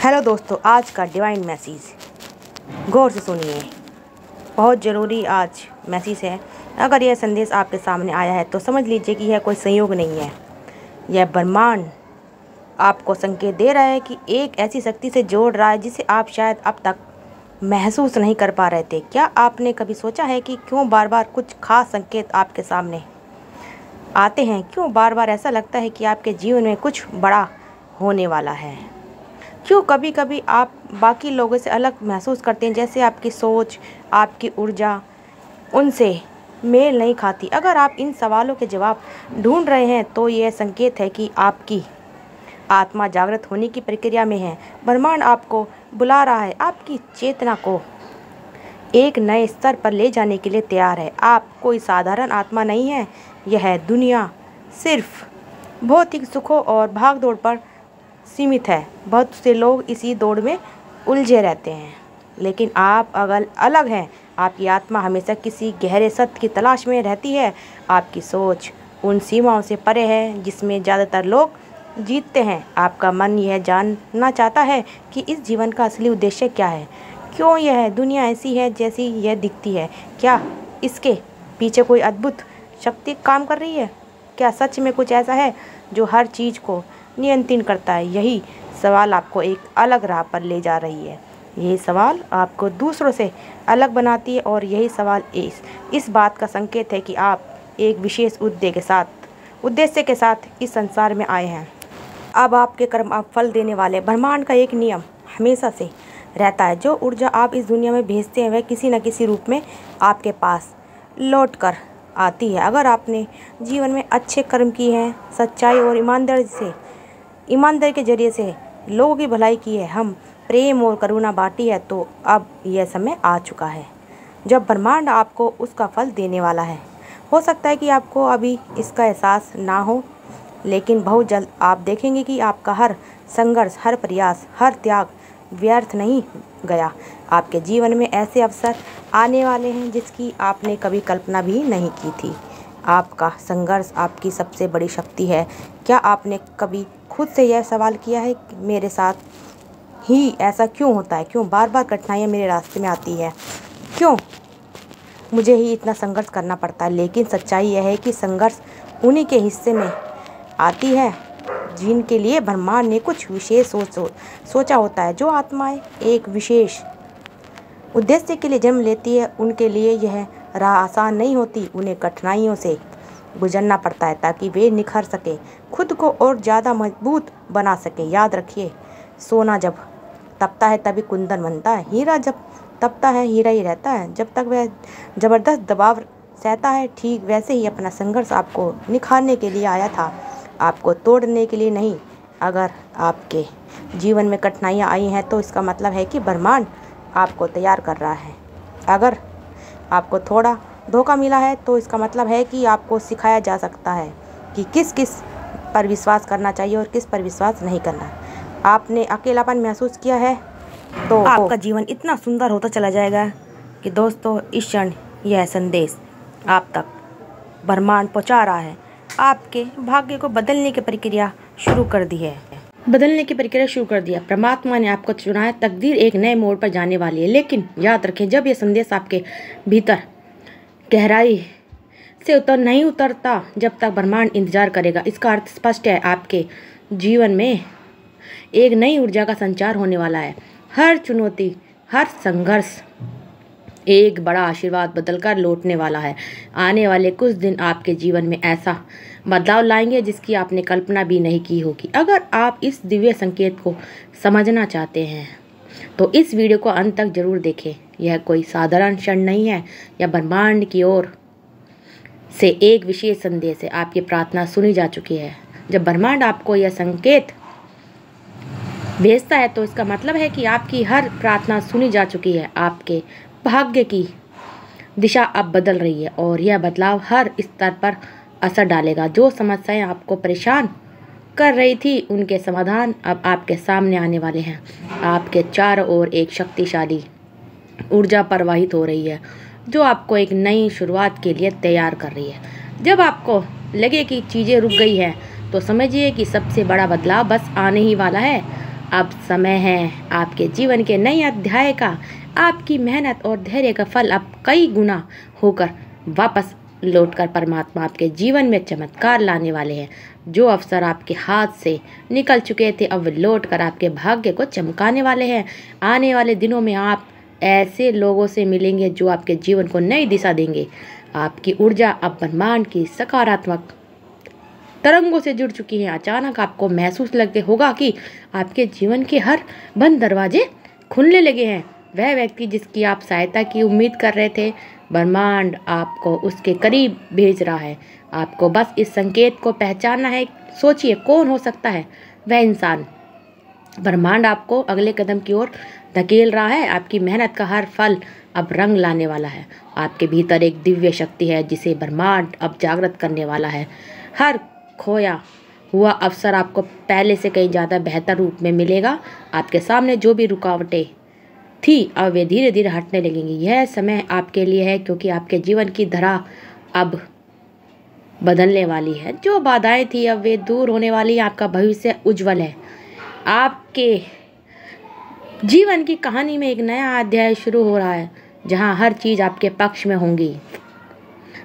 Hello दोस्तों, आज का डिवाइन मैसेज गौर से सुनिए। बहुत ज़रूरी आज मैसेज है। अगर यह संदेश आपके सामने आया है तो समझ लीजिए कि यह कोई संयोग नहीं है। यह ब्रह्मांड आपको संकेत दे रहा है कि एक ऐसी शक्ति से जोड़ रहा है जिसे आप शायद अब तक महसूस नहीं कर पा रहे थे। क्या आपने कभी सोचा है कि क्यों बार बार कुछ खास संकेत आपके सामने आते हैं? क्यों बार बार ऐसा लगता है कि आपके जीवन में कुछ बड़ा होने वाला है? क्यों कभी कभी आप बाकी लोगों से अलग महसूस करते हैं, जैसे आपकी सोच, आपकी ऊर्जा उनसे मेल नहीं खाती? अगर आप इन सवालों के जवाब ढूंढ रहे हैं तो यह संकेत है कि आपकी आत्मा जागृत होने की प्रक्रिया में है। ब्रह्मांड आपको बुला रहा है, आपकी चेतना को एक नए स्तर पर ले जाने के लिए तैयार है। आप कोई साधारण आत्मा नहीं है। यह दुनिया सिर्फ भौतिक सुखों और भागदौड़ पर सीमित है। बहुत से लोग इसी दौड़ में उलझे रहते हैं, लेकिन आप अगर अलग हैं। आपकी आत्मा हमेशा किसी गहरे सत्य की तलाश में रहती है। आपकी सोच उन सीमाओं से परे है जिसमें ज़्यादातर लोग जीतते हैं। आपका मन यह जानना चाहता है कि इस जीवन का असली उद्देश्य क्या है। क्यों यह दुनिया ऐसी है जैसी यह दिखती है? क्या इसके पीछे कोई अद्भुत शक्ति काम कर रही है? क्या सच में कुछ ऐसा है जो हर चीज़ को नियंत्रित करता है? यही सवाल आपको एक अलग राह पर ले जा रही है। यही सवाल आपको दूसरों से अलग बनाती है, और यही सवाल इस बात का संकेत है कि आप एक विशेष उद्देश्य के साथ इस संसार में आए हैं। अब आपके कर्म आप फल देने वाले। ब्रह्मांड का एक नियम हमेशा से रहता है। जो ऊर्जा आप इस दुनिया में भेजते हैं वह किसी न किसी रूप में आपके पास लौट कर आती है। अगर आपने जीवन में अच्छे कर्म किए हैं, सच्चाई और ईमानदारी के जरिए से लोगों की भलाई की है, हम प्रेम और करुणा बांटी है, तो अब यह समय आ चुका है जब ब्रह्मांड आपको उसका फल देने वाला है। हो सकता है कि आपको अभी इसका एहसास ना हो, लेकिन बहुत जल्द आप देखेंगे कि आपका हर संघर्ष, हर प्रयास, हर त्याग व्यर्थ नहीं गया। आपके जीवन में ऐसे अवसर आने वाले हैं जिसकी आपने कभी कल्पना भी नहीं की थी। आपका संघर्ष आपकी सबसे बड़ी शक्ति है। क्या आपने कभी खुद से यह सवाल किया है कि मेरे साथ ही ऐसा क्यों होता है? क्यों बार बार कठिनाइयाँ मेरे रास्ते में आती है? क्यों मुझे ही इतना संघर्ष करना पड़ता है? लेकिन सच्चाई यह है कि संघर्ष उन्हीं के हिस्से में आती है जिनके लिए ब्रह्मांड ने कुछ विशेष सोचा होता है। जो आत्माएं एक विशेष उद्देश्य के लिए जन्म लेती है, उनके लिए यह राह आसान नहीं होती। उन्हें कठिनाइयों से गुजरना पड़ता है ताकि वे निखर सके, खुद को और ज़्यादा मजबूत बना सके। याद रखिए, सोना जब तपता है तभी कुंदन बनता है। हीरा जब तपता है हीरा ही रहता है जब तक वह ज़बरदस्त दबाव सहता है। ठीक वैसे ही अपना संघर्ष आपको निखारने के लिए आया था, आपको तोड़ने के लिए नहीं। अगर आपके जीवन में कठिनाइयाँ आई हैं तो इसका मतलब है कि ब्रह्मांड आपको तैयार कर रहा है। अगर आपको थोड़ा धोखा मिला है तो इसका मतलब है कि आपको सिखाया जा सकता है कि किस किस पर विश्वास करना चाहिए और किस पर विश्वास नहीं करना। आपने अकेलापन महसूस किया है तो आपका जीवन इतना सुंदर होता चला जाएगा कि दोस्तों, इस क्षण यह संदेश आप तक ब्रह्मांड पहुंचा रहा है। आपके भाग्य को बदलने की प्रक्रिया शुरू कर दी है। परमात्मा ने आपको चुना है। तकदीर एक नए मोड़ पर जाने वाली है। लेकिन याद रखें, जब यह संदेश आपके भीतर गहराई से नहीं उतरता, जब तक ब्रह्मांड इंतजार करेगा। इसका अर्थ स्पष्ट है, आपके जीवन में एक नई ऊर्जा का संचार होने वाला है। हर चुनौती, हर संघर्ष एक बड़ा आशीर्वाद बदलकर लौटने वाला है। आने वाले कुछ दिन आपके जीवन में ऐसा बदलाव लाएंगे जिसकी आपने कल्पना भी नहीं की होगी। अगर आप इस दिव्य संकेत को समझना चाहते हैं तो इस वीडियो को अंत तक जरूर देखें। यह कोई साधारण क्षण नहीं है, यह ब्रह्मांड की ओर से एक विशेष संदेश है। आपकी प्रार्थना सुनी जा चुकी है। जब ब्रह्मांड आपको यह संकेत भेजता है तो इसका मतलब है कि आपकी हर प्रार्थना सुनी जा चुकी है। आपके भाग्य की दिशा अब बदल रही है, और यह बदलाव हर स्तर पर असर डालेगा। जो समस्याएं आपको परेशान कर रही थी, उनके समाधान अब आपके सामने आने वाले हैं। आपके चारों ओर एक शक्तिशाली ऊर्जा प्रवाहित हो रही है जो आपको एक नई शुरुआत के लिए तैयार कर रही है। जब आपको लगे कि चीज़ें रुक गई हैं तो समझिए कि सबसे बड़ा बदलाव बस आने ही वाला है। अब समय है आपके जीवन के नए अध्याय का। आपकी मेहनत और धैर्य का फल अब कई गुना होकर वापस लौटकर परमात्मा आपके जीवन में चमत्कार लाने वाले हैं। जो अवसर आपके हाथ से निकल चुके थे अब लौटकर आपके भाग्य को चमकाने वाले हैं। आने वाले दिनों में आप ऐसे लोगों से मिलेंगे जो आपके जीवन को नई दिशा देंगे। आपकी ऊर्जा अब ब्रह्मांड की सकारात्मक तरंगों से जुड़ चुकी है। अचानक आपको महसूस लगते होगा कि आपके जीवन के हर बंद दरवाजे खुलने लगे हैं। वह व्यक्ति जिसकी आप सहायता की उम्मीद कर रहे थे, ब्रह्मांड आपको उसके करीब भेज रहा है। आपको बस इस संकेत को पहचानना है। सोचिए कौन हो सकता है वह इंसान। ब्रह्मांड आपको अगले कदम की ओर धकेल रहा है। आपकी मेहनत का हर फल अब रंग लाने वाला है। आपके भीतर एक दिव्य शक्ति है जिसे ब्रह्मांड अब जागृत करने वाला है। हर खोया हुआ अवसर आपको पहले से कहीं ज़्यादा बेहतर रूप में मिलेगा। आपके सामने जो भी रुकावटें थी अब वे धीरे धीरे हटने लगेंगी। यह समय आपके लिए है क्योंकि आपके जीवन की धारा अब बदलने वाली है। जो बाधाएं थी अब वे दूर होने वाली हैं। आपका भविष्य उज्जवल है। आपके जीवन की कहानी में एक नया अध्याय शुरू हो रहा है जहां हर चीज़ आपके पक्ष में होंगी।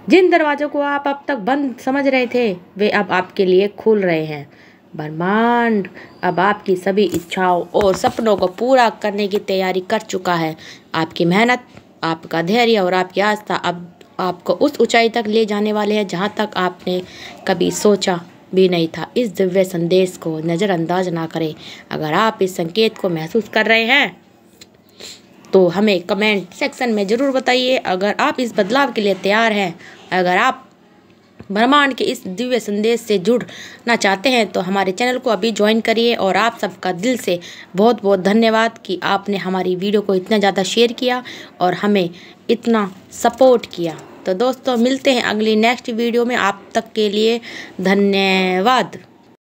जिन दरवाजों को आप अब तक बंद समझ रहे थे वे अब आपके लिए खुल रहे हैं। ब्रह्मांड अब आपकी सभी इच्छाओं और सपनों को पूरा करने की तैयारी कर चुका है। आपकी मेहनत, आपका धैर्य और आपकी आस्था अब आपको उस ऊंचाई तक ले जाने वाले हैं जहां तक आपने कभी सोचा भी नहीं था। इस दिव्य संदेश को नज़रअंदाज ना करें। अगर आप इस संकेत को महसूस कर रहे हैं तो हमें कमेंट सेक्शन में ज़रूर बताइए। अगर आप इस बदलाव के लिए तैयार हैं, अगर आप ब्रह्मांड के इस दिव्य संदेश से जुड़ना चाहते हैं तो हमारे चैनल को अभी ज्वाइन करिए। और आप सबका दिल से बहुत बहुत धन्यवाद कि आपने हमारी वीडियो को इतना ज़्यादा शेयर किया और हमें इतना सपोर्ट किया। तो दोस्तों मिलते हैं अगली नेक्स्ट वीडियो में। आप तक के लिए धन्यवाद।